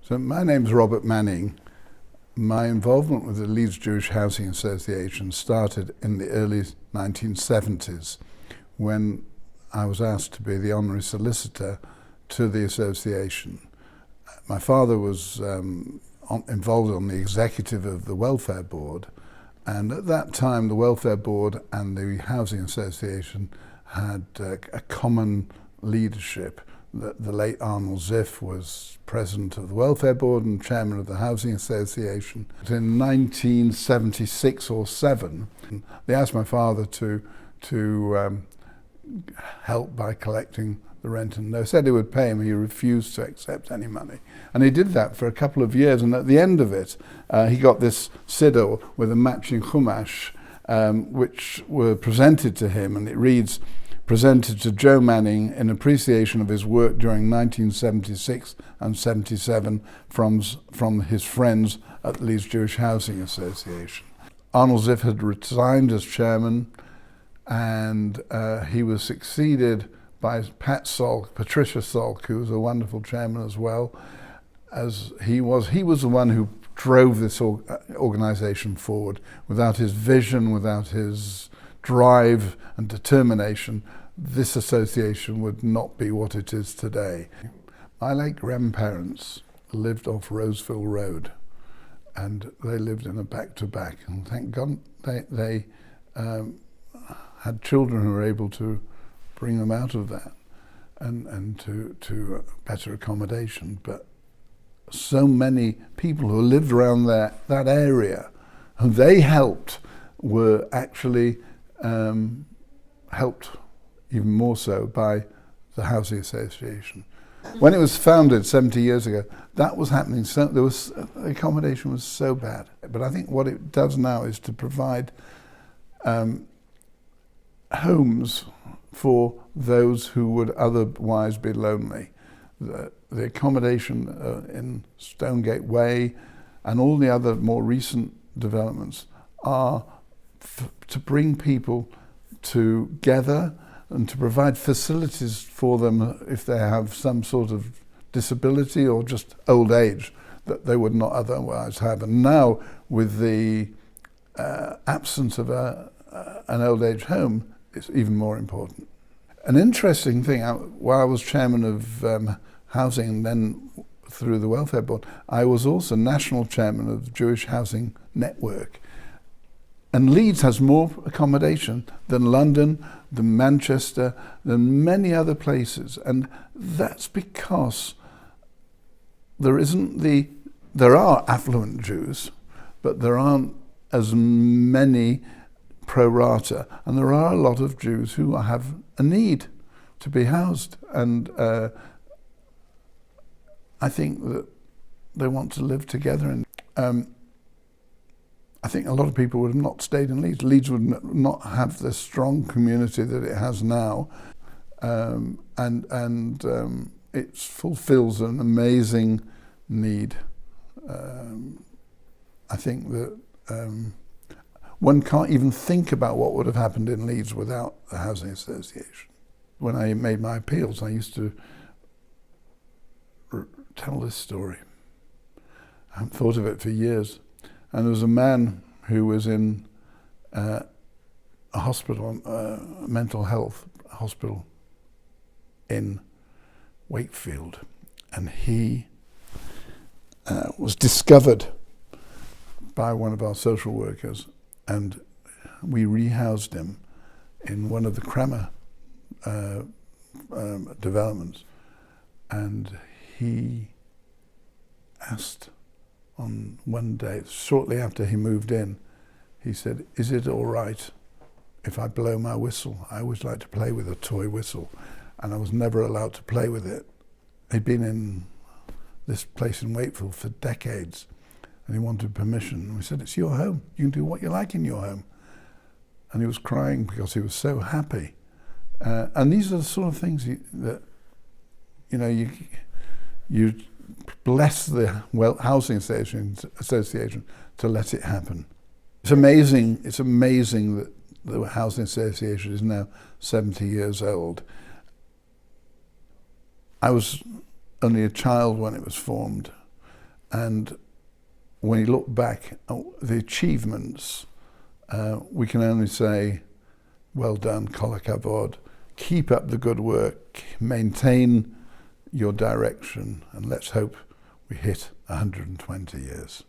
So my name's Robert Manning. My involvement with the Leeds Jewish Housing Association started in the early 1970s when I was asked to be the honorary solicitor to the association. My father was involved on the executive of the Welfare Board, and at that time the Welfare Board and the Housing Association had a common leadership. The late Arnold Ziff was president of the Welfare Board and chairman of the Housing Association. In 1976 or 7, they asked my father to help by collecting the rent, and they said he would pay him. He refused to accept any money, and he did that for a couple of years. And at the end of it, he got this siddur with a matching chumash, which were presented to him, and it reads, "Presented to Joe Manning in appreciation of his work during 1976 and 77 from his friends at the Leeds Jewish Housing Association." Arnold Ziff had resigned as chairman, and he was succeeded by Patricia Salk, who was a wonderful chairman as well. He was the one who drove this organisation forward. Without his vision, without his drive and determination, this association would not be what it is today. My late grandparents lived off Roseville Road, and they lived in a back-to-back, and thank God they had children who were able to bring them out of that and to better accommodation. But so many people who lived around that area, who they helped, were actually helped even more so by the Housing Association. When it was founded 70 years ago, that was happening. So accommodation was so bad. But I think what it does now is to provide homes for those who would otherwise be lonely. The accommodation in Stonegate Way and all the other more recent developments are to bring people together and to provide facilities for them if they have some sort of disability or just old age that they would not otherwise have. And now, with the absence of an old age home, it's even more important. An interesting thing, while I was chairman of housing and then through the Welfare Board, I was also national chairman of the Jewish Housing Network. And Leeds has more accommodation than London, than Manchester, than many other places. And that's because there are affluent Jews, but there aren't as many pro rata. And there are a lot of Jews who have a need to be housed. And I think that they want to live together. And I think a lot of people would have not stayed in Leeds. Leeds would not have the strong community that it has now, and it fulfills an amazing need. I think that one can't even think about what would have happened in Leeds without the Housing Association. When I made my appeals, I used to tell this story. I haven't thought of it for years. And there was a man who was in a hospital, a mental health hospital in Wakefield, and he was discovered by one of our social workers, and we rehoused him in one of the Cramer developments, and he asked on one day, shortly after he moved in, he said, "Is it all right if I blow my whistle? I always like to play with a toy whistle," and I was never allowed to play with it. He'd been in this place in Wakefield for decades, and he wanted permission. And we said, "It's your home. You can do what you like in your home." And he was crying because he was so happy. And these are the sort of things that, you bless the Housing Association to let it happen. It's amazing that the Housing Association is now 70 years old. I was only a child when it was formed, And when you look back at the achievements, we can only say, well done, kol hakavod. Keep up the good work, maintain your direction, and let's hope we hit 120 years.